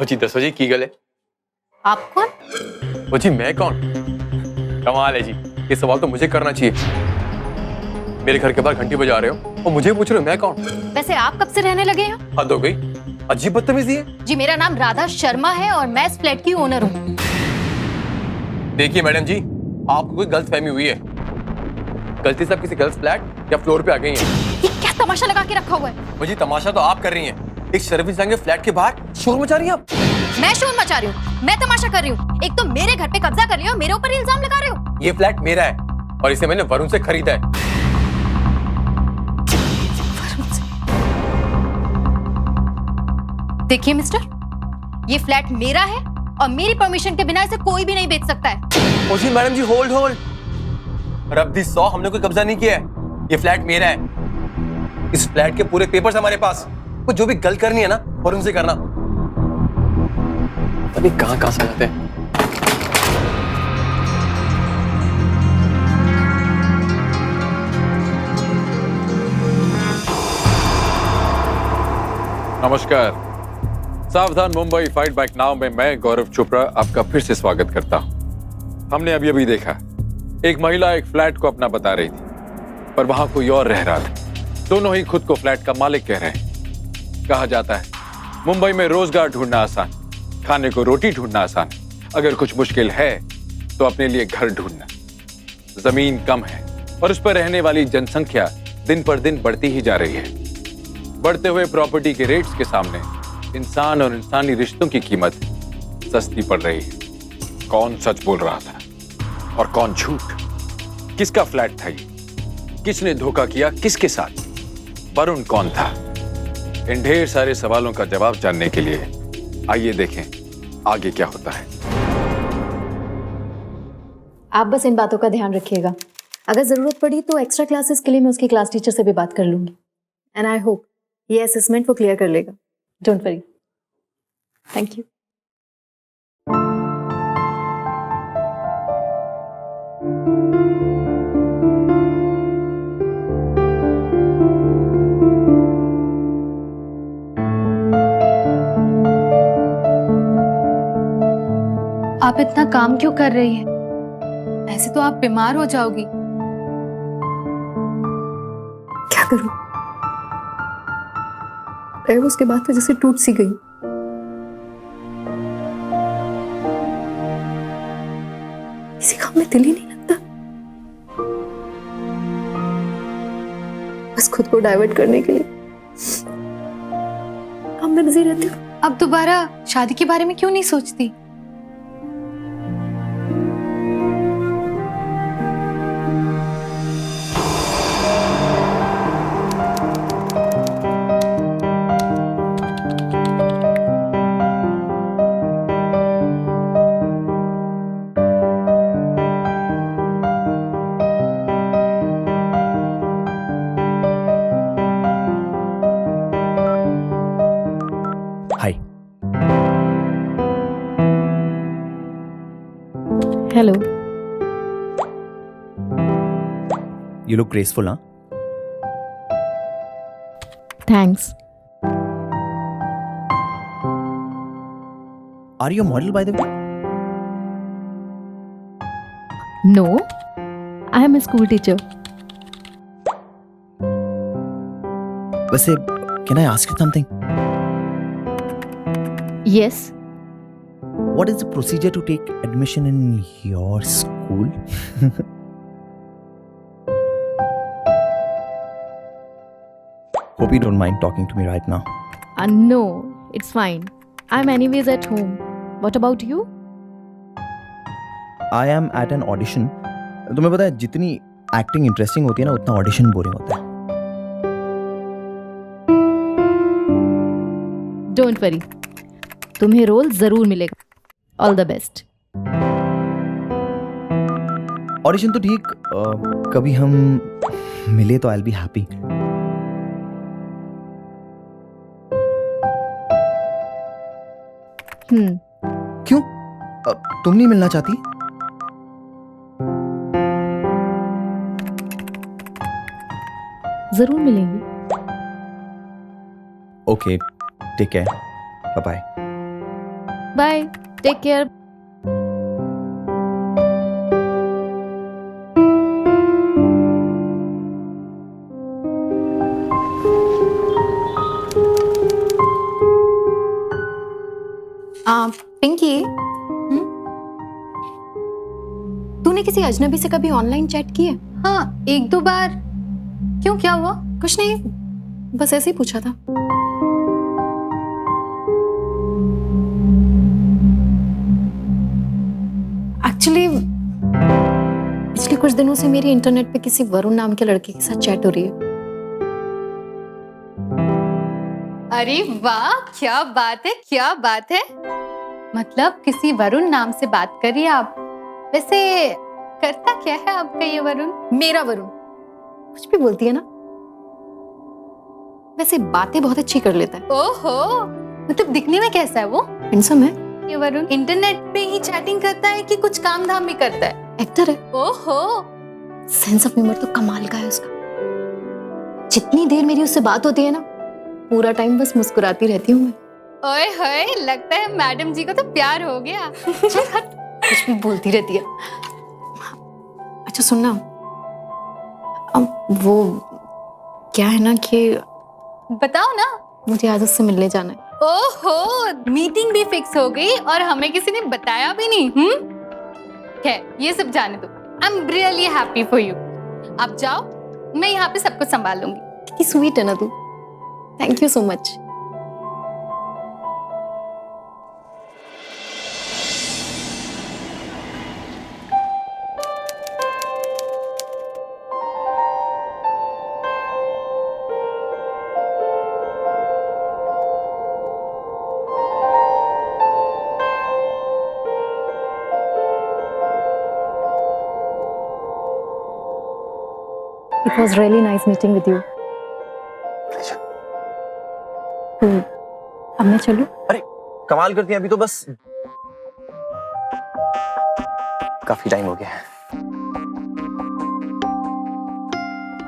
हो जी दसो जी की गल है? आप कौन? हो जी मैं कौन? कमाल है जी, ये सवाल तो मुझे करना चाहिए। मेरे घर के बाहर घंटी बजा रहे हो और मुझे पूछ रहे हो मैं कौन? वैसे आप कब से रहने लगे हैं? हद हो गई, अजीब बदतमीजी है। जी मेरा नाम राधा शर्मा है और मैं इस फ्लैट की ओनर हूँ। देखिए मैडम जी, आपको कोई गलतफहमी हुई है। गलती से आप किसी गलत फ्लैट या फ्लोर पे आ गई हैं। ये क्या तमाशा लगा के रखा हुआ है? मुझे तमाशा तो आप कर रही हैं। एक सर्विस जाएंगे फ्लैट के बाहर शोर मचा रही हैं आप। मैं शोर मचा रही हूँ? मैं तमाशा कर रही हूँ? एक तो मेरे घर पे कब्जा कर लिया और मेरे ऊपर इल्जाम लगा रहे हो। ये फ्लैट मेरा है और इसे मैंने वरुण से खरीदा है। वरुण से? देखिए मिस्टर, ये फ्लैट मेरा है और मेरी परमिशन के बिना इसे कोई भी नहीं बेच सकता है। ओ जी मैडम जी होल्ड होल्ड। रब्बी 100 हमने कोई कब्जा नहीं किया है। ये फ्लैट मेरा है। इस फ्लैट के पूरे पेपर्स हमारे पास। को जो भी गलत करनी है ना वरुण से करना। अभी कहां से जाते हैं। नमस्कार। सावधान मुंबई फाइट बैक नाउ में मैं गौरव चोपड़ा आपका फिर से स्वागत करता हूं। हमने अभी अभी देखा एक महिला एक फ्लैट को अपना बता रही थी, पर वहां कोई और रह रहा था। दोनों ही खुद को फ्लैट का मालिक कह रहे हैं। कहा जाता है मुंबई में रोजगार ढूंढना आसान, खाने को रोटी ढूंढना आसान, अगर कुछ मुश्किल है तो अपने लिए घर ढूंढना। जमीन कम है और उस पर रहने वाली जनसंख्या दिन पर दिन बढ़ती ही जा रही है। बढ़ते हुए प्रॉपर्टी के रेट्स के सामने इंसान और इंसानी रिश्तों की कीमत सस्ती पड़ रही है। कौन सच बोल रहा था और कौन झूठ? किसका फ्लैट था ये? किसने धोखा किया किसके साथ? वरुण कौन था? इन ढेर सारे सवालों का जवाब जानने के लिए आइए देखें आगे क्या होता है। आप बस इन बातों का ध्यान रखिएगा। अगर जरूरत पड़ी तो एक्स्ट्रा क्लासेस के लिए मैं उसकी क्लास टीचर से भी बात कर लूंगी। एंड आई होप ये असेसमेंट वो क्लियर कर लेगा। Don't worry. Thank you. आप इतना काम क्यों कर रही हैं? ऐसे तो आप बीमार हो जाओगी। क्या करूं? मैं उसके बाद तो जैसे टूट सी गई। किसी काम में दिल ही नहीं लगता। बस खुद को डाइवर्ट करने के लिए काम में बिजी रहती हूँ। अब दोबारा शादी के बारे में क्यों नहीं सोचती? Hi. Hello. You look graceful, huh? Thanks. Are you a model, by the way? No, I am a school teacher. वैसे, can I ask you something? Yes. What is the procedure to take admission in your school? Hope you don't mind talking to me right now. No, it's fine. I am anyways at home. What about you? I am at an audition. तुम्हें पता है जितनी acting interesting होती है ना उतना audition boring होता है। डोंट वरी, तुम्हें रोल जरूर मिलेगा। All the best. ऑडिशन तो ठीक, कभी हम मिले तो आई विल बी हैप्पी। क्यों? तुम नहीं मिलना चाहती? जरूर मिलेंगे। Okay, take care, bye bye. Bye, take care. Pinky, तूने किसी अजनबी से कभी ऑनलाइन चैट की है? हाँ, एक दो बार। क्यों, क्या हुआ? कुछ नहीं, बस ऐसे ही पूछा था। एक्चुअली पिछले कुछ दिनों से मेरी इंटरनेट पे किसी वरुण नाम के लड़के के साथ चैट हो रही है। अरे वाह, क्या बात है, क्या बात है। मतलब किसी वरुण नाम से बात करिए आप। वैसे करता क्या है आपका ये वरुण? मेरा वरुण कुछ भी बोलती है ना। वैसे बातें बहुत अच्छी कर लेता है। ओहो, मतलब दिखने में कैसा है वो? हैंडसम है। ये वरुण इंटरनेट पे ही चैटिंग करता है कि कुछ काम धाम भी करता है? एक्टर है। ओहो, सेंस ऑफ ह्यूमर तो कमाल का है उसका। जितनी देर मेरी उससे बात होती है ना, पूरा टाइम बस मुस्कुराती रहती हूँ मैं। ओए होए, लगता है मैडम जी को तो प्यार हो गया। चल हट। कुछ भी बोलती रहती है। अच्छा सुनना, अब वो क्या है ना कि बताओ ना। मुझे आज उससे मिलने जाना है। ओहो, मीटिंग भी फिक्स हो गई और हमें किसी ने बताया भी नहीं। खैर, ये सब जाने दो। I am really happy for you. आप जाओ, मैं यहाँ पे सब कुछ संभाल लूंगी। कितनी स्वीट है ना तू। Thank you so much. It was really nice meeting with you. अब मैं चलूं? अरे कमाल करती हैं, अभी तो बस काफी टाइम हो गया है।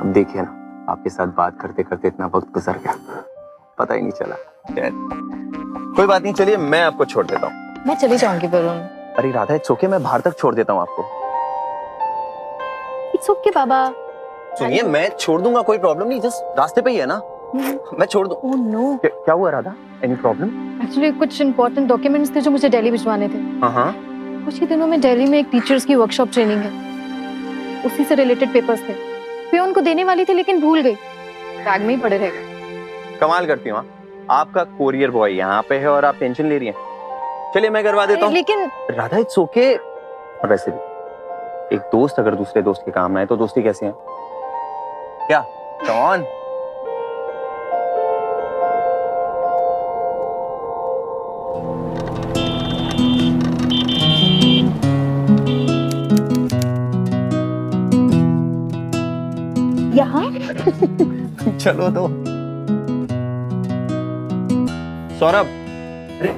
अब देखिए ना, आपके साथ बात करते करते इतना वक्त गुजर गया, पता ही नहीं चला। कोई बात नहीं, चलिए मैं आपको छोड़ देता हूँ। मैं चली जाऊंगी वरुण। अरे राधा, इट्स ओके, मैं बाहर तक छोड़ देता हूँ आपको। इट्स ओके बाबा। सुनिए, मैं छोड़ दूंगा, कोई प्रॉब्लम नहीं, जस्ट रास्ते पे ही है ना, मैं छोड़ दूं। Oh no. क्या हुआ राधा, एनी प्रॉब्लम? एक्चुअली कुछ इंपॉर्टेंट डॉक्यूमेंट्स थे जो मुझे दिल्ली भिजवाने थे। हाँ। कुछ ही दिनों में दिल्ली में एक टीचर्स की वर्कशॉप ट्रेनिंग है, उसी से रिलेटेड पेपर्स थे। मैं उनको देने वाली थी लेकिन भूल गई, बैग में ही पड़े रह गए। कमाल करती हूँ, आपका कोरियर बॉय यहाँ पे है और आप टेंशन ले रही हैं। चलिए मैं करवा देता हूँ। लेकिन राधा, इट्स ओके। और वैसे भी एक दोस्त अगर दूसरे दोस्त के काम आए तो दोस्ती कैसी है? क्या कौन? यहाँ चलो तो। सौरभ। अरे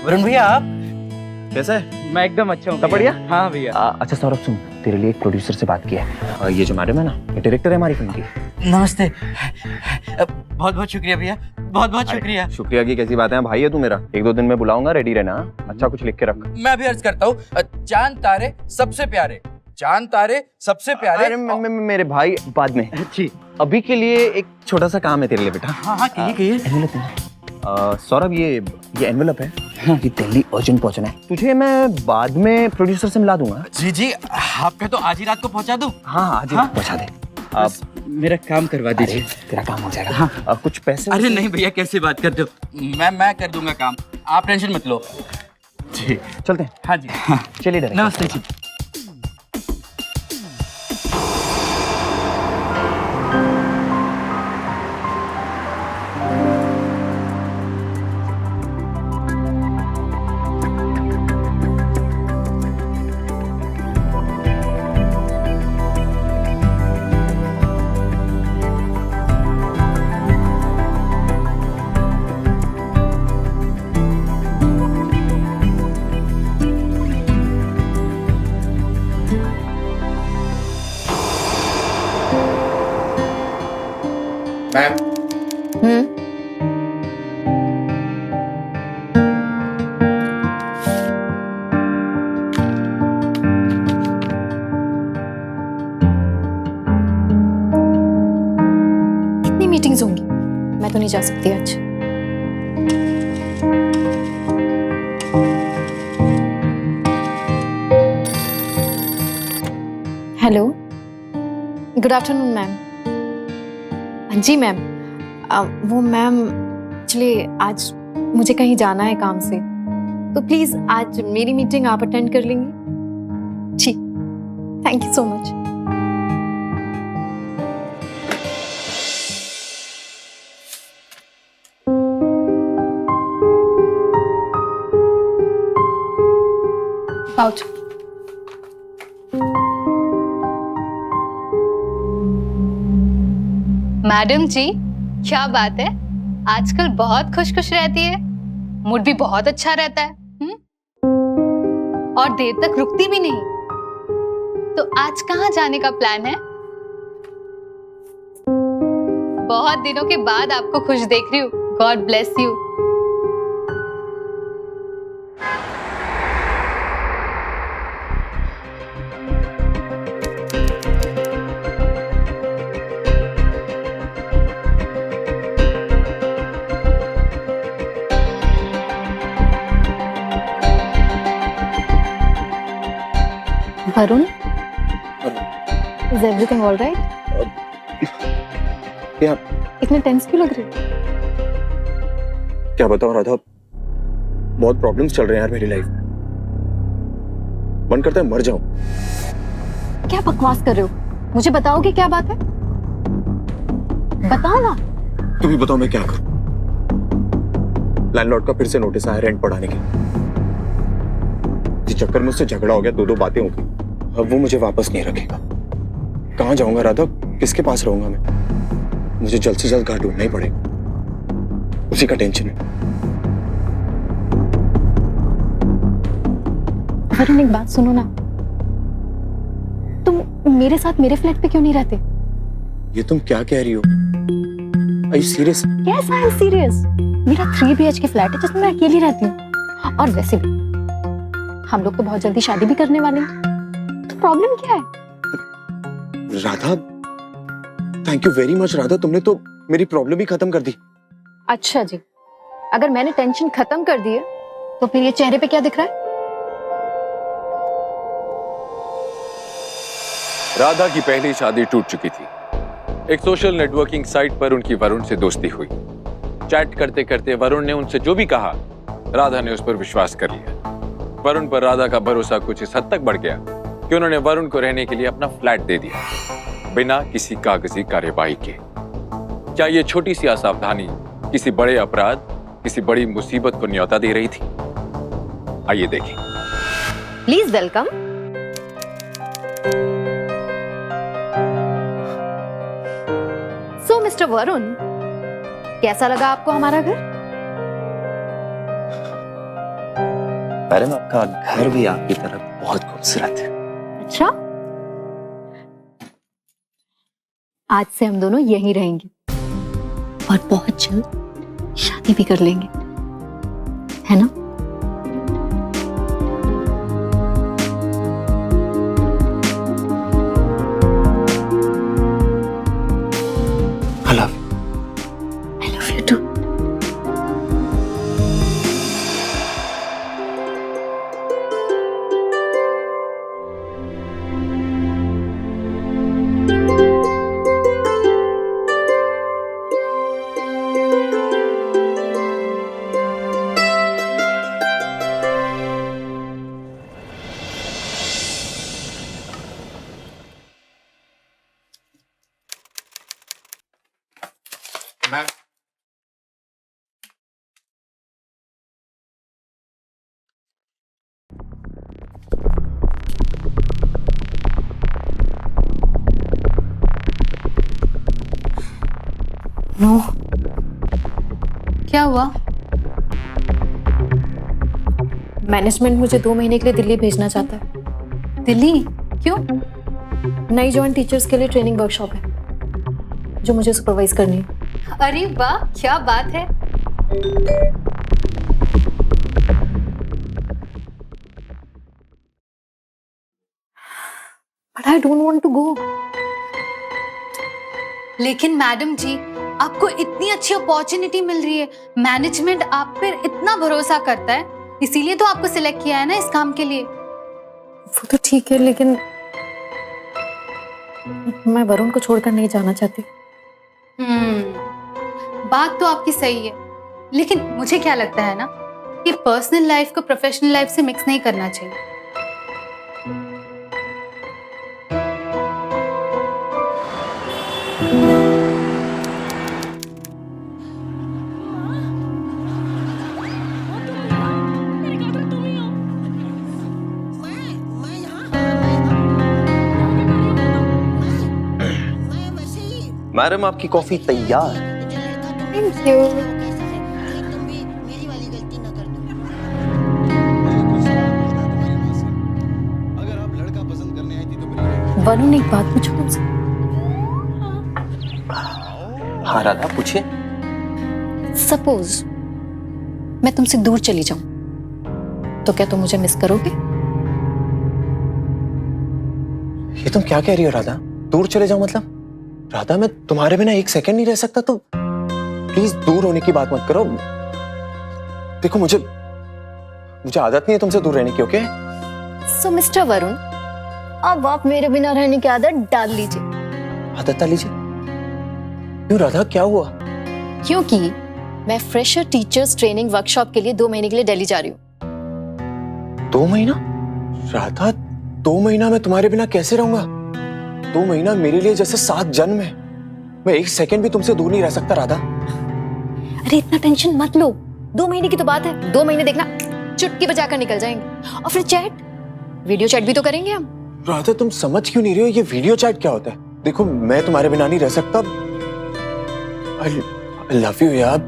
वरुण भैया, आप कैसा है? मैं एकदम अच्छा हूँ। सब बढ़िया? हाँ भैया। अच्छा सौरभ, सुन, तेरे लिए एक प्रोड्यूसर से बात की है। ये जो मैडम है ना, ये डायरेक्टर है हमारी फिल्म की। नमस्ते। बहुत बहुत शुक्रिया भैया, बहुत बहुत शुक्रिया। शुक्रिया की कैसी बात है, भाई है तू मेरा। एक दो दिन में बुलाऊंगा, रेडी रहना। अच्छा कुछ लिख के रख। मैं भी अर्ज करता हूँ, चांद तारे सबसे प्यारे, चांद तारे सबसे प्यारे। अरे मेरे भाई, बाद में। जी। अभी के लिए एक छोटा सा काम है तेरे लिए बेटा। हाँ कहिए। एनवेलप है। सौरभ, ये एनवेलप है। ये दिल्ली अर्जेंट पहुंचना है। तुझे मैं बाद में प्रोड्यूसर से मिला दूंगा। जी, आपका तो आज ही रात को पहुंचा दूं। हाँ आज ही पहुंचा दे। आप मेरा काम करवा दीजिए। तेरा काम हो जाएगा। हाँ। कुछ पैसे? अरे नहीं भैया, कैसे बात करते हो, मैं कर दूंगा काम, आप टेंशन मत लो। जी चलते हैं। हाँ जी। चलिए डायरेक्टर। नमस्ते जी। मीटिंग्स होंगी, मैं तो नहीं जा सकती आज। Hello, good afternoon ma'am. जी मैम, वो मैम एक्चुअली आज मुझे कहीं जाना है काम से, तो प्लीज आज मेरी मीटिंग आप अटेंड कर लेंगी? जी, thank you so much. Pouch. Madam ji, क्या बात है, आजकल बहुत खुश खुश रहती है, मूड भी बहुत अच्छा रहता है। और देर तक रुकती भी नहीं। तो आज कहाँ जाने का प्लान है? बहुत दिनों के बाद आपको खुश देख रही हूँ। God bless you. Varun, is everything all right? क्या इतने टेंस क्यों लग रहे हो? क्या बताऊं राधा, बहुत प्रॉब्लम्स चल रहे हैं यार मेरी लाइफ में। मन करता है मर जाऊं। क्या बकवास कर रहे हो? मुझे बताओगे क्या बात है? बताओ ना। तुम ही बताओ मैं क्या करूं। लैंडलॉर्ड का फिर से नोटिस आया रेंट बढ़ाने की। इस चक्कर में उससे झगड़ा हो गया, दो बातें हो गई। अब वो मुझे वापस नहीं रखेगा। कहां जाऊंगा राधा, किसके पास रहूंगा मैं? मुझे जल्द से जल्द घर ढूंढना ही पड़ेगा। उसी का टेंशन है। वरुण, एक बात सुनो ना, तुम मेरे साथ मेरे फ्लैट पे क्यों नहीं रहते? ये तुम क्या कह रही हो? Are you serious? Yes, I am serious. मेरा 3 BHK फ्लैट है जिसमें मैं अकेली रहती हूँ। और वैसे भी हम लोग तो बहुत जल्दी शादी भी करने वाले हैं, तो प्रॉब्लम क्या है? Radha, thank you very much Radha, तुमने तो मेरी प्रॉब्लम ही खत्म कर दी। अच्छा जी, अगर मैंने टेंशन खत्म कर दी है तो फिर ये चेहरे पे क्या दिख रहा है? राधा की पहली शादी टूट चुकी थी। एक सोशल नेटवर्किंग साइट पर उनकी वरुण से दोस्ती हुई। चैट करते करते वरुण ने उनसे जो भी कहा, राधा ने उस पर विश्वास कर लिया। वरुण पर राधा का भरोसा कुछ इस हद तक बढ़ गया कि उन्होंने वरुण को रहने के लिए अपना फ्लैट दे दिया, बिना किसी कागजी कार्यवाही के। क्या ये छोटी सी असावधानी किसी बड़े अपराध, किसी बड़ी मुसीबत को न्योता दे रही थी? आइए देखें। Please welcome. So mister Varun, कैसा लगा आपको हमारा घर? मैडम, आपका घर भी आपकी तरह बहुत खूबसूरत है। अच्छा, आज से हम दोनों यहीं रहेंगे और बहुत जल्द शादी भी कर लेंगे, है ना? I love you. I love you too. Ma'am, no, क्या हुआ? मैनेजमेंट मुझे 2 महीने के लिए दिल्ली भेजना चाहता है। दिल्ली? क्यों? नई जॉइन टीचर्स के लिए ट्रेनिंग वर्कशॉप है जो मुझे सुपरवाइज करनी है। अरे वाह, क्या बात है। But I don't want to go. लेकिन मैडम जी, आपको इतनी अच्छी अपॉर्चुनिटी मिल रही है, मैनेजमेंट आप पर इतना भरोसा करता है, इसीलिए तो आपको सिलेक्ट किया है ना इस काम के लिए। वो तो ठीक है, लेकिन मैं वरुण को छोड़कर नहीं जाना चाहती। बात तो आपकी सही है, लेकिन मुझे क्या लगता है ना कि पर्सनल लाइफ को प्रोफेशनल लाइफ से मिक्स नहीं करना चाहिए। मैडम आपकी कॉफी तैयार। Thank you. वरुण, एक बात पूछूं तुमसे? हाँ राधा, पूछिए। सपोज मैं तुमसे दूर चली जाऊं, तो क्या तुम मुझे मिस करोगे? ये तुम क्या कह रही हो राधा? दूर चले जाओ मतलब? राधा, मैं तुम्हारे बिना एक सेकंड नहीं रह सकता, तो प्लीज दूर होने की बात मत करो। देखो, मुझे आदत नहीं है तुमसे दूर रहने की, ओके? सो मिस्टर वरुण, अब आप मेरे बिना रहने की आदत डाल लीजिए। आदत डाल लीजिए? क्यों राधा, क्या हुआ? क्योंकि मैं फ्रेशर टीचर्स ट्रेनिंग वर्कशॉप के लिए 2 महीने के लिए दिल्ली जा रही हूँ। 2 महीना? राधा, 2 महीना मैं तुम्हारे बिना कैसे रहूंगा? 2 महीना मेरे लिए जैसे 7 जन्म है। मैं एक सेकंड भी तुमसे दूर नहीं रह सकता राधा। अरे इतना टेंशन मत लो, 2 महीने की तो बात है। 2 महीने देखना, चुटकी बजाकर निकल जाएंगे। और फिर चैट, वीडियो चैट भी तो करेंगे हम। राधा, तुम समझ क्यों नहीं रहे हो ये वीडियो चैट क्या होता है? देखो, मैं तुम्हारे बिना नहीं रह सकता। I love you यार।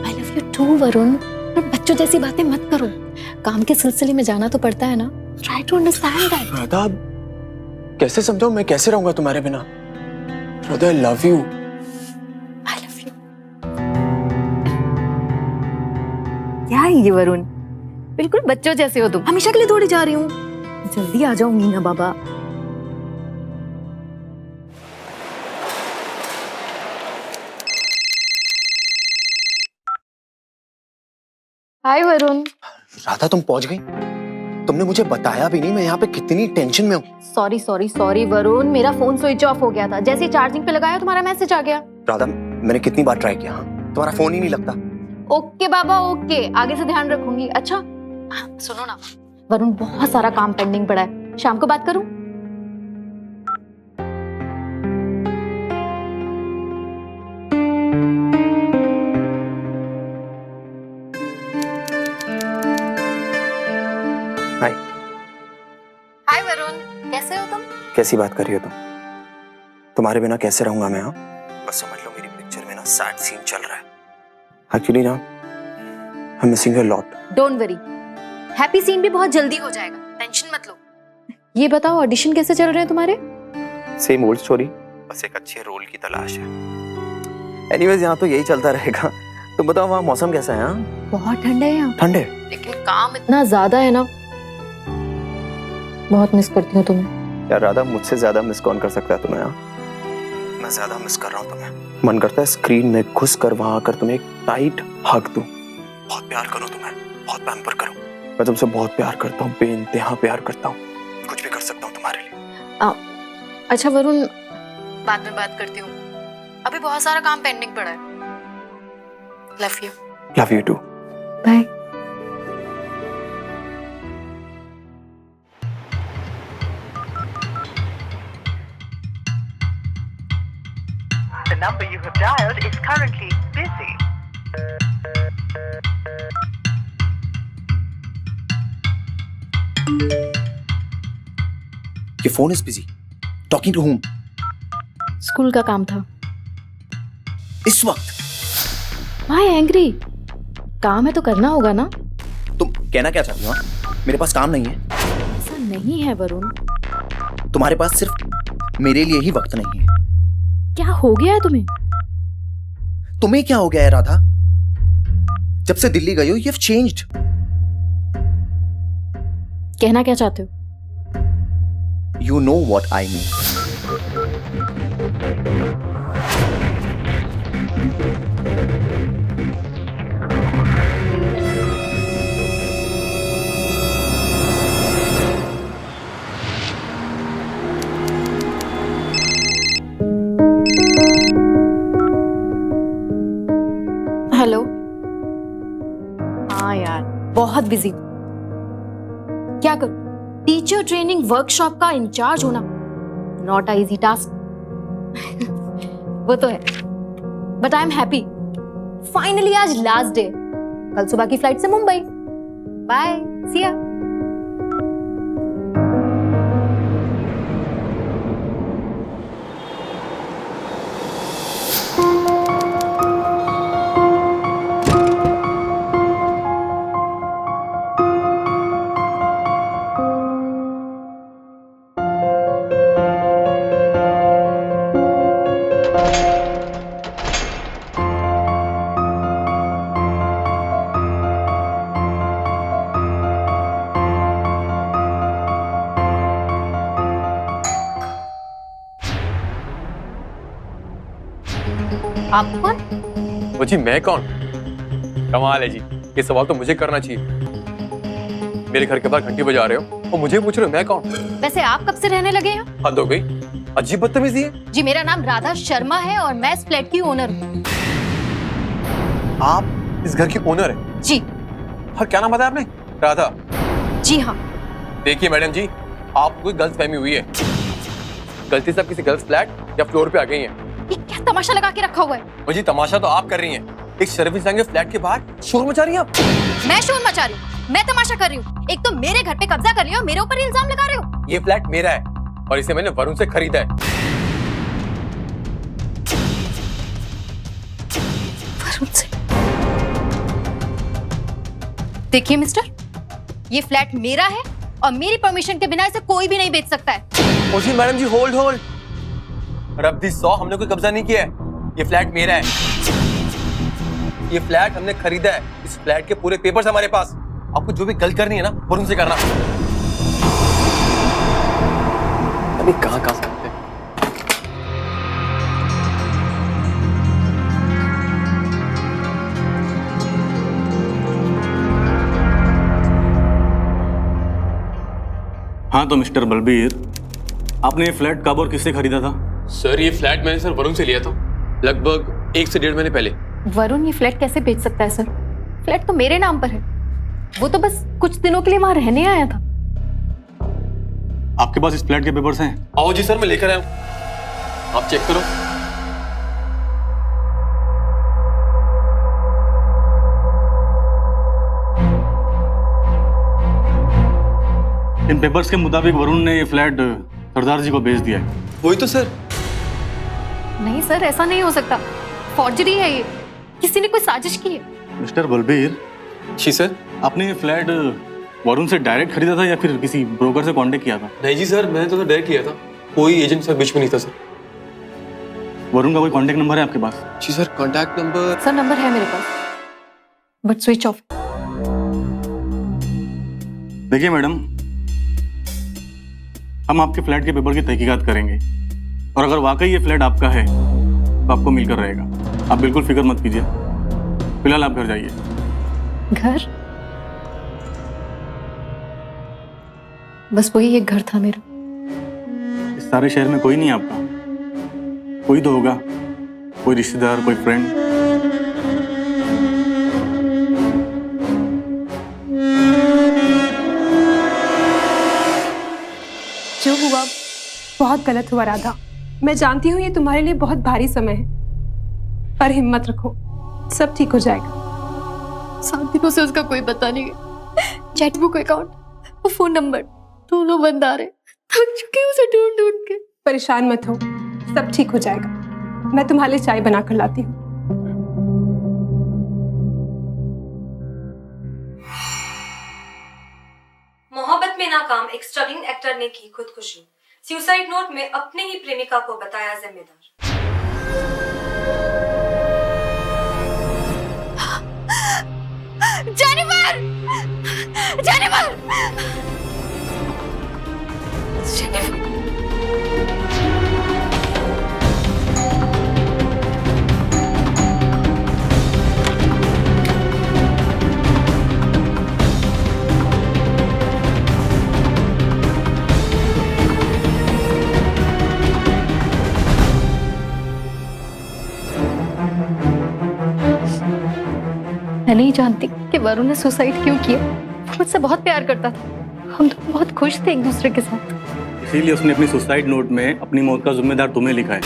I love you too Varun, पर बच्चों जैसी बातें मत करो। काम के सिलसिले में जाना तो पड़ता है ना। Try to understand that। Radha, कैसे समझाऊं मैं कैसे रहूंगा तुम्हारे बिना? Radha, I love you। I love you। क्या है ये वरुण? बिल्कुल बच्चों जैसे हो तुम। हमेशा के लिए दौड़ी जा रही हूँ। जल्दी आ जाओ मीना बाबा। हाय वरुण। राधा, तुम पहुंच गई? तुमने मुझे बताया भी नहीं, मैं यहाँ पे कितनी टेंशन में हूँ। सॉरी वरुण, मेरा फोन स्विच ऑफ हो गया था। जैसे ही चार्जिंग पे लगाया तुम्हारा मैसेज आ गया। राधा, मैंने कितनी बार ट्राई किया, हाँ? तुम्हारा फोन ही नहीं लगता। ओके बाबा, ओके, आगे से ध्यान रखूंगी। अच्छा सुनो ना वरुण, बहुत सारा काम पेंडिंग पड़ा है, शाम को बात करूं? हाय। हाय वरुण, कैसे हो तुम? कैसी बात कर रही हो तुम? तुम्हारे बिना कैसे रहूंगा मैं, हाँ? बस समझ लो, मेरी पिक्चर में ना सैड सीन चल रहा है। एक्चुअली ना, I am missing you a lot. Don't worry, happy scene भी बहुत जल्दी हो जाएगा, टेंशन मत लो। ये बताओ, ऑडिशन कैसे चल रहे हैं तुम्हारे? सेम ओल्ड स्टोरी, बस एक अच्छे रोल की तलाश है। एनीवेज, यहाँ तो यही चलता रहेगा। तुम बताओ, वहाँ मौसम कैसा है? हाँ, बहुत ठंड है यहाँ। ठंड है? लेकिन काम इतना ज्यादा है ना, बहुत मिस करती हूँ तुम्हें। यार राधा, मुझसे ज्यादा मिस कौन कर सकता है तुम्हें? हाँ, मैं ज्यादा मिस कर रहा हूँ तुम्हें। मन करता है स्क्रीन में घुस कर वहां आकर तुम्हें एक टाइट हग दूं, बहुत प्यार करूं तुम्हें, बहुत पैम्पर करूं। मैं तुमसे बहुत प्यार करता हूँ, बेइंतहा प्यार करता हूँ। कुछ भी कर सकता हूँ तुम्हारे लिए। अच्छा वरुण, बाद में बात करती हूँ, अभी बहुत सारा काम पेंडिंग पड़ा है। Love you. Love you too. Bye. The number you have dialed is currently busy. Your phone is busy. Talking to whom? School का काम था। इस वक्त? Why angry? काम है तो करना होगा ना। तुम कहना क्या चाहती हो? हाँ? मेरे पास काम नहीं है। ऐसा नहीं है वरुण। तुम्हारे पास सिर्फ मेरे लिए ही वक्त नहीं है। क्या हो गया है तुम्हें? तुम्हें क्या हो गया है राधा? जब से दिल्ली गई हो, यू हैव चेंज्ड। कहना क्या चाहते हो? You know what I mean. Hello. हाँ यार, बहुत बिजी। क्या करूं? टीचर ट्रेनिंग वर्कशॉप का इंचार्ज होना नॉट अ इजी टास्क। वो तो है, but I am happy. Finally आज लास्ट डे। कल सुबह की फ्लाइट से मुंबई। बाय, सी या। आप कौन? वो जी मैं कौन? कमाल है जी, ये सवाल तो मुझे करना चाहिए। मेरे घर के बाहर घंटी बजा रहे हो और मुझे पूछ रहे हो मैं कौन? वैसे आप कब से रहने लगे हैं? हद हो गई, अजीब बदतमीजी है। जी मेरा नाम राधा शर्मा है और मैं इस फ्लैट की ओनर हूँ। आप इस घर की ओनर है? जी। और क्या नाम बताया आपने? राधा? जी हाँ। देखिए मैडम जी, आपको कोई गलतफहमी हुई है। गलती से आप किसी गर्ल्स फ्लैट या फ्लोर पे आ गई हैं। ये क्या तमाशा लगा के रखा हुआ है? वो जी तमाशा तो आप कर रही हैं। एक सर्विस के फ्लैट के बाहर शोर मचा रही हैं आप। मैं शोर मचा रही हूँ? मैं तमाशा कर रही हूँ? एक तो मेरे घर पे कब्जा कर रही हो, मेरे ऊपर इल्जाम लगा रहे हो। ये फ्लैट मेरा है और इसे मैंने वरुण से खरीदा है। वरुण से? देखिए मिस्टर, ये फ्लैट मेरा है और मेरी परमिशन के बिना इसे कोई भी नहीं बेच सकता है। ओ जी मैडम जी, होल्ड होल्ड। रब्दी 100 हमने कोई कब्जा नहीं किया है। ये फ्लैट मेरा है। ये फ्लैट हमने खरीदा है। इस फ्लैट के पूरे पेपर्स हमारे पास। आपको जो भी गलत करनी है ना, वरुण से करना। अभी कहाँ करते हैं? हाँ तो मिस्टर बलबीर, आपने ये फ्लैट कब और किससे खरीदा था? सर ये फ्लैट मैंने सर वरुण से लिया था लगभग 1 से 1.5 महीने पहले। वरुण ये फ्लैट कैसे बेच सकता है सर? फ्लैट तो मेरे नाम पर है। वो तो बस कुछ दिनों के लिए वहां रहने आया था। आपके पास इस फ्लैट के पेपर्स हैं? आओ जी सर, मैं लेकर आया हूँ, आप चेक करो। इन पेपर्स के मुताबिक वरुण ने ये फ्लैट सरदार जी को बेच दिया है। वही तो सर। नहीं सर, ऐसा नहीं हो सकता। फॉर्जरी है ये। किसी ने कोई साजिश की है। मिस्टर बलबीर जी सर। आपने ये फ्लैट वरुण से डायरेक्ट खरीदा था या फिर किसी ब्रोकर से कांटेक्ट किया था? नहीं जी सर, मैंने तो डायरेक्ट किया था। कोई एजेंट सर बीच में नहीं था सर। वरुण का कोई कांटेक्ट नंबर है आपके पास? जी sir, contact number. Sir number है मेरे पास, बट स्विच ऑफ। देखिए मैडम, हम आपके फ्लैट के पेपर की तहकीकात करेंगे और अगर वाकई ये फ्लैट आपका है तो आपको मिलकर रहेगा। आप बिल्कुल फिक्र मत कीजिए। फिलहाल आप घर जाइए। घर? बस वही एक घर था मेरा। इस सारे शहर में कोई नहीं है आपका? कोई तो होगा, कोई रिश्तेदार, कोई फ्रेंड। जो हुआ बहुत गलत हुआ राधा। मैं जानती हूँ ये तुम्हारे लिए बहुत भारी समय है, पर हिम्मत रखो, सब ठीक हो जाएगा। 7 दिनों से उसका कोई पता नहीं है। चैटबुक अकाउंट और फोन नंबर दोनों बंद आ रहे। थक चुकी हूँ उसे ढूंढ ढूंढ के। परेशान मत हो, सब ठीक हो जाएगा। मैं तुम्हारे लिए चाय बना कर लाती हूँ। मोहब्बत में नाकाम एक स्ट्रगलिंग एक्टर ने की खुदकुशी। सुसाइड नोट में अपने ही प्रेमिका को बताया जिम्मेदार। जेनिफर! जेनिफर! जेनिफर! मैं नहीं जानती कि वरुण ने सुसाइड क्यों किया। वो मुझसे बहुत प्यार करता था, हम तो बहुत खुश थे एक दूसरे के साथ। इसीलिए उसने अपनी सुसाइड नोट में अपनी मौत का जिम्मेदार तुम्हें लिखा है।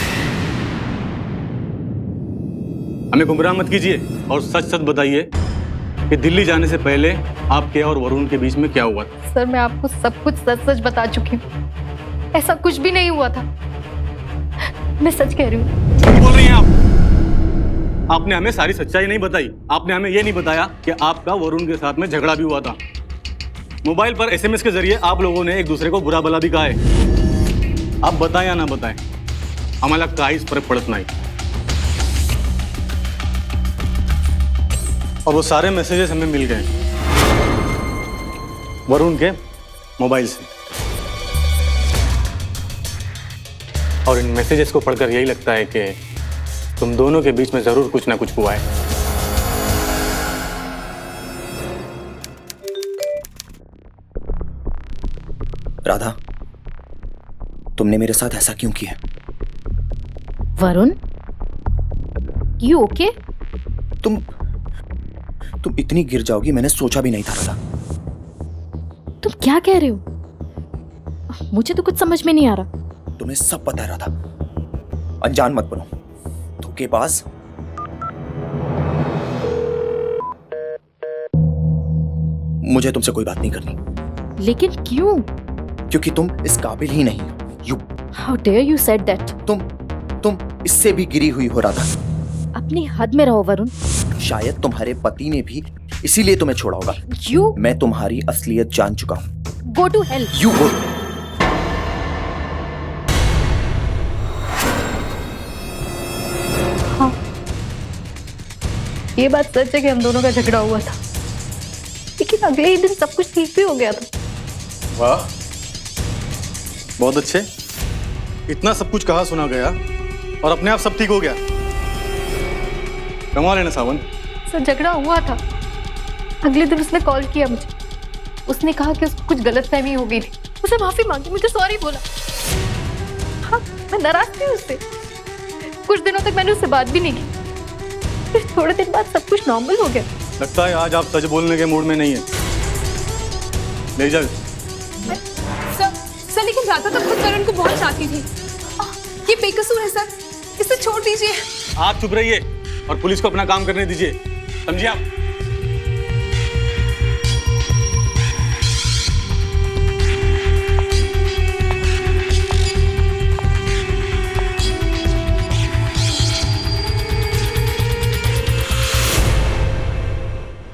हमें गुमराह मत कीजिए और सच सच बताइए कि दिल्ली जाने से पहले आपके और वरुण के बीच में क्या हुआ था। सर मैं आपको सब कुछ सच सच बता चुकी हूँ, ऐसा कुछ भी नहीं हुआ था। मैं सच कह रही हूँ। झूठ बोल रही हैं आप। आपने हमें सारी सच्चाई नहीं बताई। आपने हमें यह नहीं बताया कि आपका वरुण के साथ में झगड़ा भी हुआ था। मोबाइल पर SMS के जरिए आप लोगों ने एक दूसरे को बुरा भला भी कहा है। आप बताएं या ना बताएं, हमारा काहीच फर्क पड़त नहीं। और वो सारे मैसेजेस हमें मिल गए वरुण के मोबाइल से, और इन मैसेजेस को पढ़कर यही लगता है कि तुम दोनों के बीच में जरूर कुछ ना कुछ हुआ है। राधा, तुमने मेरे साथ ऐसा क्यों किया? Varun, you okay? तुम इतनी गिर जाओगी मैंने सोचा भी नहीं था राधा। तुम क्या कह रहे हो? मुझे तो कुछ समझ में नहीं आ रहा। तुम्हें सब पता है राधा, अनजान मत बनो। धोखेबाज। मुझे तुमसे कोई बात नहीं करनी। लेकिन क्यों? क्योंकि तुम इस काबिल ही नहीं। You how dare you said that? तुम इससे भी गिरी हुई हो राधा। अपनी हद में रहो वरुण। शायद तुम्हारे पति ने भी इसीलिए तुम्हें छोड़ा होगा। यू मैं तुम्हारी असलियत जान चुका हूं। Go to hell. You go. हाँ, ये बात सच है कि हम दोनों का झगड़ा हुआ था, लेकिन अगले ही दिन सब कुछ ठीक भी हो गया था। वाह, बहुत अच्छे। इतना सब कुछ कहा सुना गया और अपने आप सब ठीक हो गया। कमाल है ना सावन। सर झगड़ा हुआ था, अगले दिन उसने कॉल किया मुझे। उसने कहा कि उसको कुछ गलतफहमी हो गई थी, उसने माफी मांगी, मुझे सॉरी बोला। हाँ, मैं नाराज थी उससे। कुछ दिनों तक मैंने उससे बात भी नहीं की। फिर थोड़े दिन बाद सब कुछ नॉर्मल हो गया। लगता है आज आप सच बोलने के मूड में नहीं है। ले जाओ। सर लेकिन राधा तो खुद वरुण को बहुत चाहती थी। ये बेकसूर है सर, इसे छोड़ दीजिए। आप चुप रहिए और पुलिस को अपना काम करने दीजिए, समझिए आप।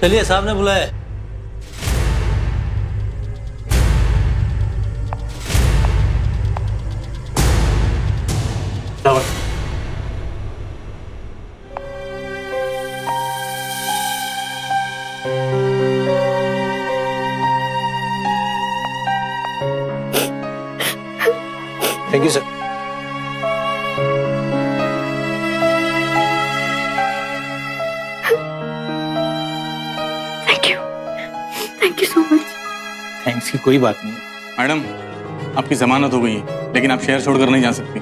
चलिए, साहब ने बुलाया है। Thank you sir. Thank you so much. Thanks की कोई बात नहीं। मैडम, आपकी जमानत हो गई है, लेकिन आप शहर छोड़कर नहीं जा सकती।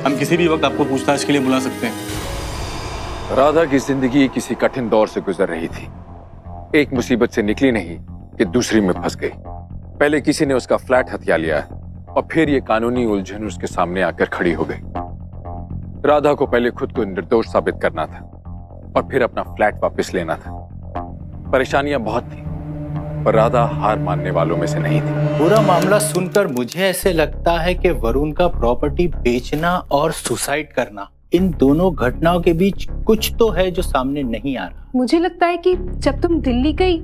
हम किसी भी वक्त आपको पूछताछ के लिए बुला सकते हैं। राधा की जिंदगी किसी कठिन दौर से गुजर रही थी। एक मुसीबत से निकली नहीं कि दूसरी में फंस गई। पहले किसी ने उसका फ्लैट हथिया लिया और फिर ये कानूनी उलझन उसके सामने आकर खड़ी हो गई। राधा को पहले खुद को निर्दोष साबित करना था और फिर अपना फ्लैट वापस लेना था। परेशानियां बहुत थी, पर राधा हार मानने वालों में से नहीं थी। पूरा मामला सुनकर मुझे ऐसे लगता है कि वरुण का प्रॉपर्टी बेचना और सुसाइड करना, इन दोनों घटनाओं के बीच कुछ तो है जो सामने नहीं आ रहा। मुझे लगता है कि जब तुम दिल्ली गई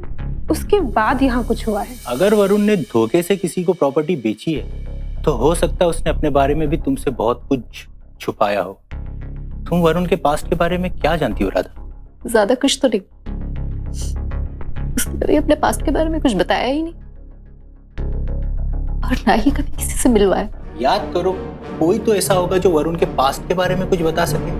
उसके बाद यहाँ कुछ हुआ है। अगर वरुण ने धोखे से किसी को प्रॉपर्टी बेची है तो हो सकता है उसने अपने बारे में भी तुमसे बहुत कुछ छुपाया हो। तुम वरुण के पास्ट के बारे में क्या जानती हो राधा? ज्यादा कुछ तो नहीं, उसने कभी अपने पास्ट के बारे में कुछ बताया ही नहीं और ना ही कभी किसी से मिलवाया। याद करो, कोई तो ऐसा होगा जो वरुण के पास्ट के बारे में कुछ बता सके।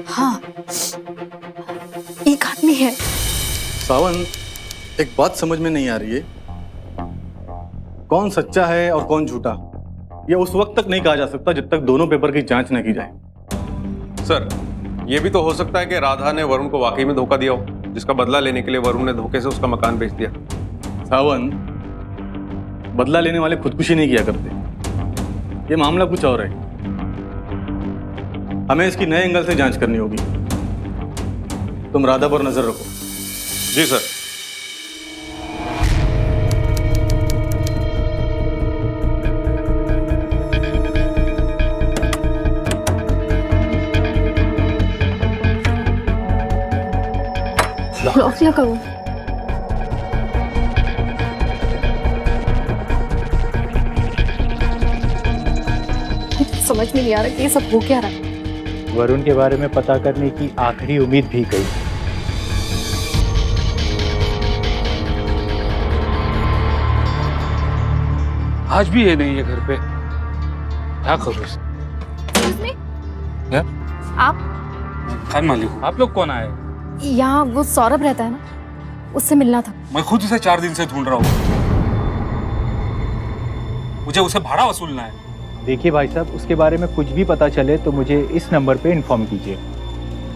हाँ, एक आदमी है सावन, एक बात समझ में नहीं आ रही है, कौन सच्चा है और कौन झूठा, ये उस वक्त तक नहीं कहा जा सकता जब तक दोनों पेपर की जांच न की जाए। सर, ये भी तो हो सकता है कि राधा ने वरुण को वाकई में धोखा दिया हो, जिसका बदला लेने के लिए वरुण ने धोखे से उसका मकान बेच दिया। सावन, बदला लेने वाले खुदकुशी नहीं किया करते, ये मामला कुछ और है। हमें इसकी नए एंगल से जांच करनी होगी। तुम राधा पर नजर रखो। जी सर। लॉक लगाओ। समझ में नहीं आ रहा कि ये सब हो क्या रहा है। वरुण के बारे में पता करने की आखिरी उम्मीद भी गई। आज भी ये नहीं है घर पे, क्या करूं? आप खान मालिक, आप लोग कौन आए? यहाँ वो सौरभ रहता है ना, उससे मिलना था। मैं खुद उसे 4 दिन से ढूंढ रहा हूँ, मुझे उसे भाड़ा वसूलना है। देखिए भाई साहब, उसके बारे में कुछ भी पता चले तो मुझे इस नंबर पे इन्फॉर्म कीजिए।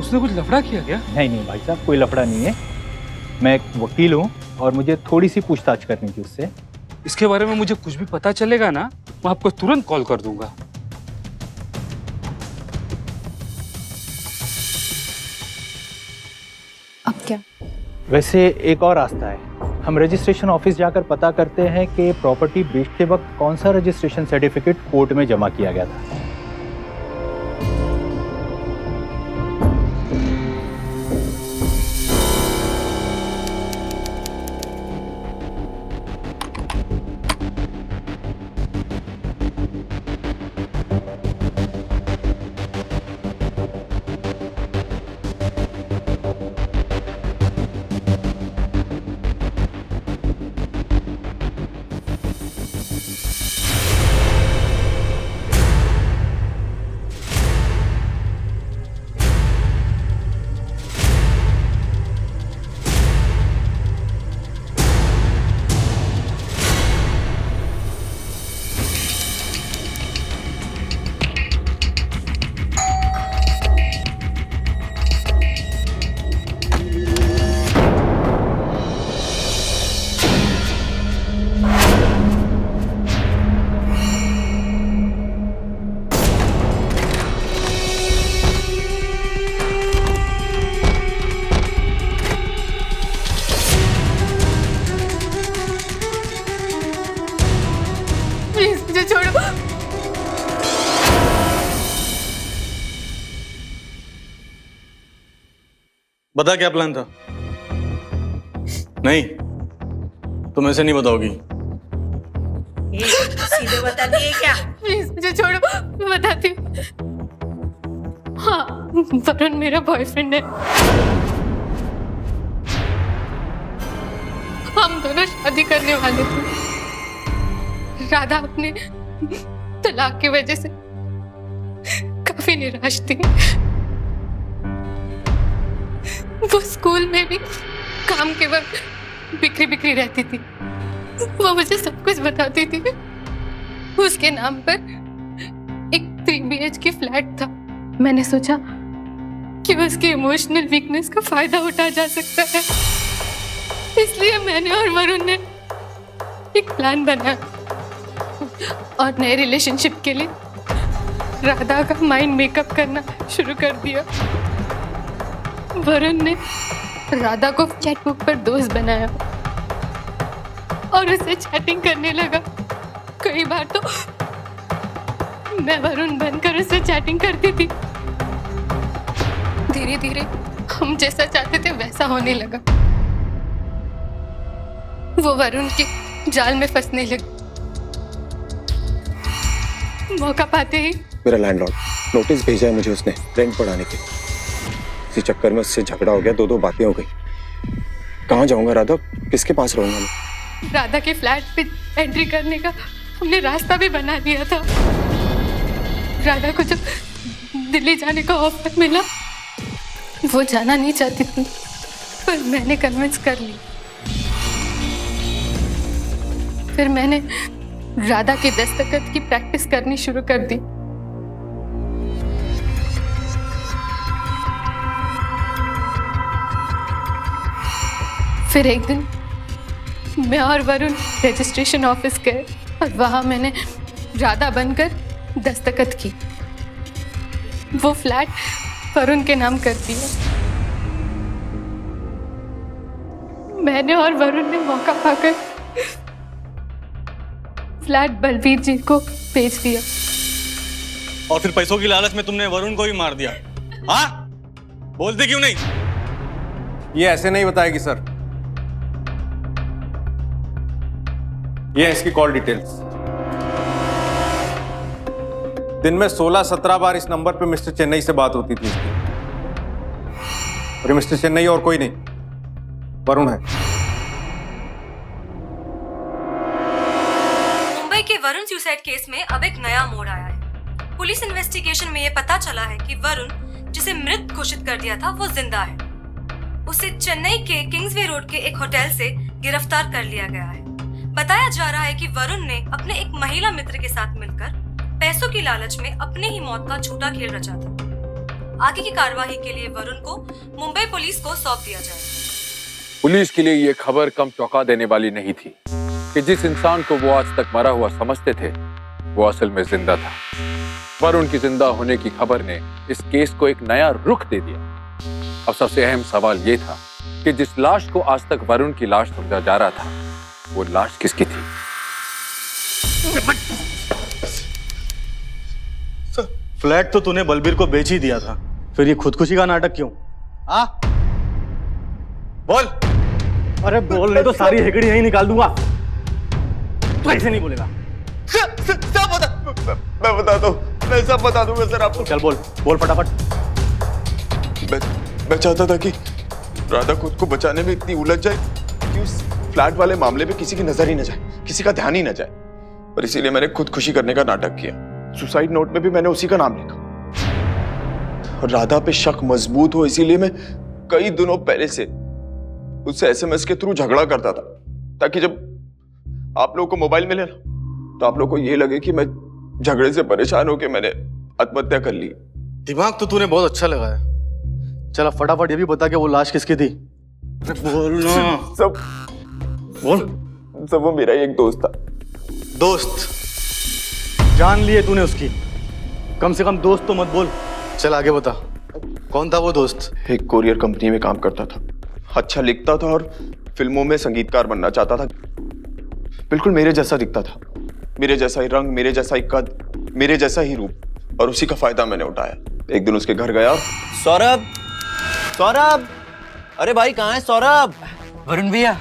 उसने कुछ लफड़ा किया क्या? नहीं भाई साहब, कोई लफड़ा नहीं है। मैं एक वकील हूँ और मुझे थोड़ी सी पूछताछ करनी थी उससे। इसके बारे में मुझे कुछ भी पता चलेगा ना, मैं आपको तुरंत कॉल कर दूंगा। अब क्या? वैसे एक और रास्ता है, हम रजिस्ट्रेशन ऑफिस जाकर पता करते हैं कि प्रॉपर्टी बेचते वक्त कौन सा रजिस्ट्रेशन सर्टिफिकेट कोर्ट में जमा किया गया था। बता क्या प्लान था? नहीं, तुम ऐसे नहीं बताओगी। सीधे बता दिए क्या? प्लीज मुझे छोड़ो, मैं बताती हूँ। हाँ, वरुण मेरा बॉयफ्रेंड है। हम दोनों शादी करने वाले थे। राधा अपने तलाक की वजह से काफी निराश थी। वो स्कूल में भी काम के वक्त बिखरी बिखरी रहती थी। वो मुझे सब कुछ बताती थी। उसके नाम पर एक 3 BHK फ्लैट था। मैंने सोचा कि उसके इमोशनल वीकनेस का फायदा उठाया जा सकता है, इसलिए मैंने और वरुण ने एक प्लान बनाया और नए रिलेशनशिप के लिए राधा का माइंड मेकअप करना शुरू कर दिया। वरुण ने राधा को चैटबुक पर दोस्त बनाया और उसे चैटिंग करने लगा। कई बार तो मैं वरुण बनकर उससे चैटिंग करती थी। धीरे धीरे हम जैसा चाहते थे वैसा होने लगा। वो वरुण के जाल में फंसने लगी। मौका पाते ही मेरा लैंडलॉर्ड नोटिस भेजा है मुझे उसने रेंट बढ़ाने के। इसी चक्कर में उससे झगड़ा हो गया, 2 बातें हो गई। कहाँ जाऊंगा राधा, किसके पास रहूंगा मैं? राधा के फ्लैट पे एंट्री करने का हमने रास्ता भी बना दिया था। राधा को जब दिल्ली जाने का ऑफर मिला, वो जाना नहीं चाहती थी, पर मैंने कन्विंस कर ली। फिर मैंने राधा के दस्तखत की प्रैक्टिस करनी शुरू कर दी। फिर एक दिन मैं और वरुण रजिस्ट्रेशन ऑफिस गए और वहां मैंने राधा बनकर दस्तखत की। वो फ्लैट वरुण के नाम कर दिया। मैंने और वरुण ने मौका पाकर फ्लैट बलबीर जी को बेच दिया। और फिर पैसों की लालच में तुमने वरुण को भी मार दिया। हाँ, बोलते क्यों नहीं? ये ऐसे नहीं बताएगी सर। ये है इसकी कॉल डिटेल्स। दिन में 16-17 बार इस नंबर पे मिस्टर चेन्नई से बात होती थी इसकी। और ये मिस्टर चेन्नई और कोई नहीं, वरुण है। मुंबई के वरुण सुसाइड केस में अब एक नया मोड़ आया है। पुलिस इन्वेस्टिगेशन में ये पता चला है कि वरुण, जिसे मृत घोषित कर दिया था, वो जिंदा है। उसे चेन्नई के किंग्सवे रोड के एक होटल से गिरफ्तार कर लिया गया है। बताया जा रहा है कि वरुण ने अपने एक महिला मित्र के साथ मिलकर पैसों की लालच में अपने ही मौत का झूठा खेल रचा था। आगे की कार्यवाही के लिए वरुण को मुंबई पुलिस को सौंप दिया जाए। पुलिस के लिए ये खबर कम चौंका देने वाली नहीं थी कि जिस इंसान को वो आज तक मरा हुआ समझते थे, वो असल में जिंदा था। वरुण की जिंदा होने की खबर ने इस केस को एक नया रुख दे दिया। अब सबसे अहम सवाल ये था कि जिस लाश को आज तक वरुण की लाश समझा जा रहा था, वो लाश किसकी थी? फ्लैट तो तूने बलबीर को बेच ही दिया था, फिर ये खुदकुशी का नाटक क्यों? हाँ, बोल। अरे बोल, नहीं तो सारी हेकड़ी यहीं निकाल दूंगा। तू ऐसे नहीं बोलेगा। मैं बताता हूँ, मैं सब बता दूंगा सर आपको। चल बोल, बोल फटाफट। मैं चाहता था कि राधा खुद को बचाने में इतनी उलझ जाए कि उस फ्लैट वाले मामले में किसी की नजर ही न जाए, किसी का ध्यान ही न जाए, और इसीलिए मैंने खुदकुशी करने का नाटक किया। सुसाइड नोट में भी मैंने उसी का नाम लिखा, और राधा पे शक मजबूत हो इसीलिए मैं कई दिनों पहले से उससे एसएमएस के थ्रू झगड़ा करता था, ताकि जब आप लोगों को मोबाइल मिले ना, तो आप लोगों को ये लगे कि मैं झगड़े से परेशान होकर मैंने आत्महत्या कर ली। दिमाग तो तूने बहुत अच्छा लगाया। चला फटाफट ये भी बता कि वो लाश किसकी थी। बोल ना। सब बोल। सब वो मेरा ही एक दोस्त था। दोस्त जान लिए तूने उसकी, कम से कम दोस्त तो मत बोल। चल आगे बता, कौन था वो दोस्त? एक कोरियर कंपनी में काम करता था, अच्छा लिखता था और फिल्मों में संगीतकार बनना चाहता था। बिल्कुल मेरे जैसा दिखता था, मेरे जैसा ही रंग, मेरे जैसा ही कद, मेरे जैसा ही रूप, और उसी का फायदा मैंने उठाया। एक दिन उसके घर गया। सौरभ, सौरभ, अरे भाई कहाँ है सौरभ? वरुण भैया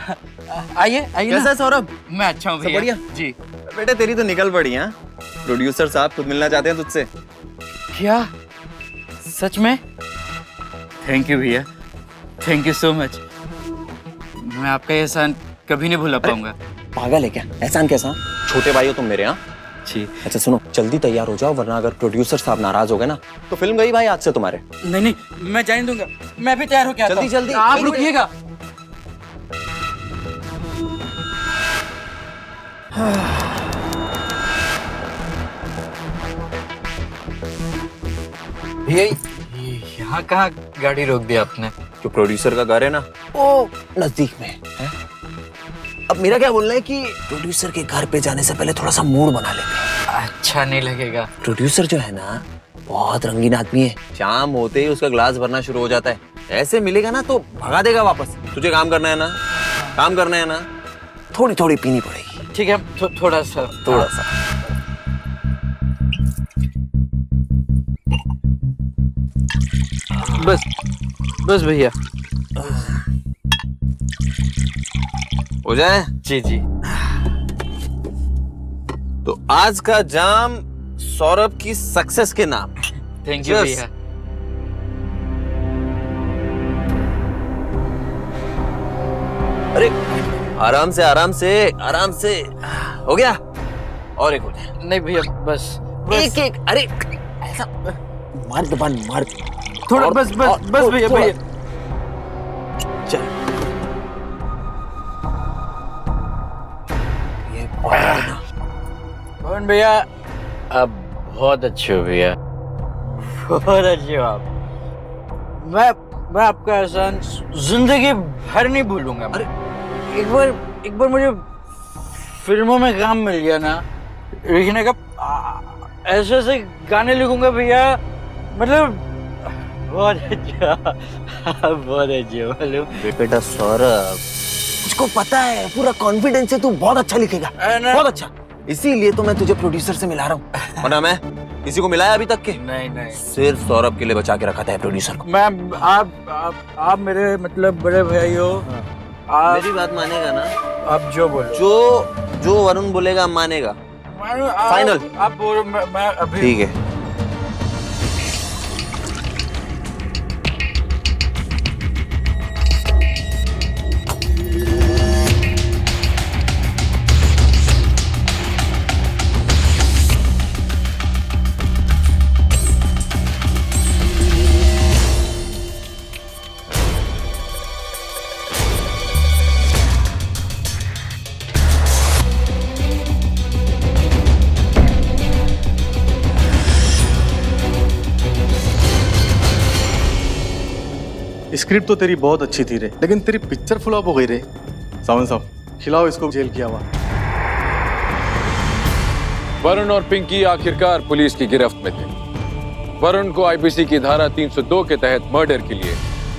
आइए आइए। कैसा है सौरभ? मैं अच्छा हूँ भैया। बढ़िया जी। बेटे तेरी तो निकल पड़ी है। प्रोड्यूसर साहब खुद मिलना चाहते हैं तुझसे। क्या सच में? थैंक यू भैया, थैंक यू सो मच। मैं आपका एहसान कभी नहीं भूला पाऊंगा। पागल है क्या? एहसान कैसा? छोटे भाई हो तुम मेरे। हाँ जी। अच्छा सुनो, जल्दी तैयार हो जाओ, वरना अगर प्रोड्यूसर साहब नाराज हो गए ना तो फिल्म गई भाई आज से तुम्हारे। नहीं नहीं, मैं जाने दूंगा, मैं भी तैयार होके आता हूं। जल्दी जल्दी आप रुकिएगा। यहाँ कहाँ गाड़ी रोक दी आपने? जो प्रोड्यूसर का घर है ना, वो नजदीक में है। अब मेरा क्या बोलना है कि प्रोड्यूसर के घर पे जाने से पहले थोड़ा सा मूड बना लेते हैं। अच्छा नहीं लगेगा। प्रोड्यूसर जो है ना, बहुत रंगीन आदमी है। शाम होते ही उसका ग्लास भरना शुरू हो जाता है। ऐसे मिलेगा ना तो भगा देगा वापस। तुझे काम करना है ना, काम करना है ना, थोड़ी थोड़ी पीनी पड़ेगी। ठीक है, थोड़ा सा थोड़ा सा। बस बस भैया, हो जाए। जी जी। तो आज का जाम सौरभ की सक्सेस के नाम। थैंक यू भैया। अरे आराम से आराम से आराम से। हो गया? और एक हो जाए। नहीं भैया, बस एक एक। अरे ऐसा मर्द बन, मर्द। थोड़ा बस बस बस भैया भैया। चल भैया आप बहुत अच्छे हो भैया, बहुत अच्छे हो आप। मैं आपका एहसान जिंदगी भर नहीं भूलूंगा। अरे एक बार मुझे फिल्मों में काम मिल गया ना लिखने का, ऐसे ऐसे गाने लिखूंगा भैया, मतलब बहुत अच्छा, बहुत अच्छे मालूम। बेटा सौरभ, मुझको पता है, पूरा कॉन्फिडेंस है, तू बहुत अच्छा लिखेगा, बहुत अच्छा। इसीलिए तो मैं तुझे प्रोड्यूसर से मिला रहा हूँ, वरना मैं किसी को मिलाया अभी तक के? नहीं, सिर्फ सौरभ के लिए बचा के रखा था प्रोड्यूसर को। मैं आप मेरे मतलब बड़े भाई हो। मेरी बात मानेगा ना? आप जो बोलो, जो वरुण बोलेगा मानेगा, फाइनल? आप बोलो, मैं अभी ठीक है। स्क्रिप्ट तो तेरी बहुत अच्छी थी रे, लेकिन तेरी पिक्चर फ्लॉप हो गई रे। सावन साहब खिलाओ इसको जेल किया हुआ। वरुण और पिंकी आखिरकार पुलिस की गिरफ्त में थे। वरुण को आईपीसी की धारा 302 के तहत मर्डर के लिए,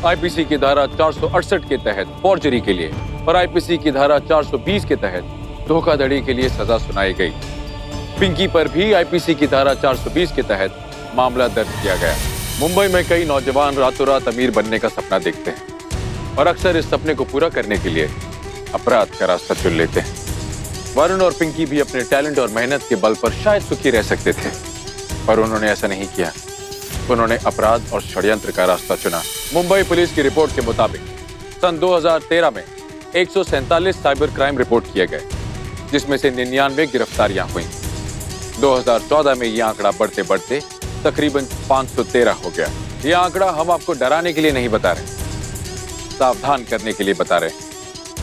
आईपीसी की धारा 468 के तहत फॉर्जरी के लिए और आईपीसी की धारा 420 के तहत धोखाधड़ी के लिए सजा सुनाई गई। पिंकी पर भी आईपीसी की धारा 420 के तहत मामला दर्ज किया गया। मुंबई में कई नौजवान रातों रात अमीर बनने का सपना देखते हैं और अक्सर इस सपने को पूरा करने के लिए अपराध का रास्ता चुन लेते हैं। वरुण और पिंकी भी अपने टैलेंट और मेहनत के बल पर शायद सुखी रह सकते थे, पर उन्होंने ऐसा नहीं किया। उन्होंने अपराध और षड्यंत्र का रास्ता चुना। मुंबई पुलिस की रिपोर्ट के मुताबिक सन 2013 में 147 साइबर क्राइम रिपोर्ट किए गए, जिसमें से 99 गिरफ्तारियां हुई। 2014 में यह आंकड़ा बढ़ते बढ़ते तकरीबन 513 हो गया। यह आंकड़ा हम आपको डराने के लिए नहीं बता रहे, सावधान करने के लिए बता रहे।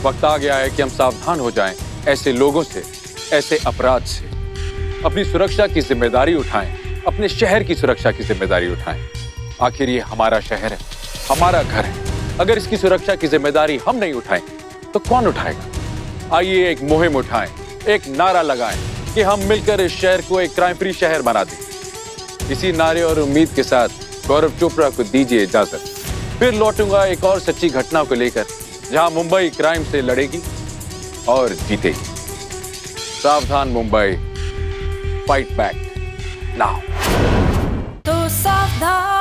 वक्त आ गया है कि हम सावधान हो जाएं ऐसे लोगों से, ऐसे अपराध से। अपनी सुरक्षा की जिम्मेदारी उठाएं, अपने शहर की सुरक्षा की जिम्मेदारी उठाएं। आखिर ये हमारा शहर है, हमारा घर है। अगर इसकी सुरक्षा की जिम्मेदारी हम नहीं उठाएं तो कौन उठाएगा? आइए एक मुहिम उठाएं, एक नारा लगाएं कि हम मिलकर इस शहर को एक क्राइम फ्री शहर बना दें। इसी नारे और उम्मीद के साथ गौरव चोपड़ा को दीजिए इजाजत। फिर लौटूंगा एक और सच्ची घटना को लेकर, जहां मुंबई क्राइम से लड़ेगी और जीतेगी। सावधान मुंबई, फाइट बैक नाउ। तो सावधान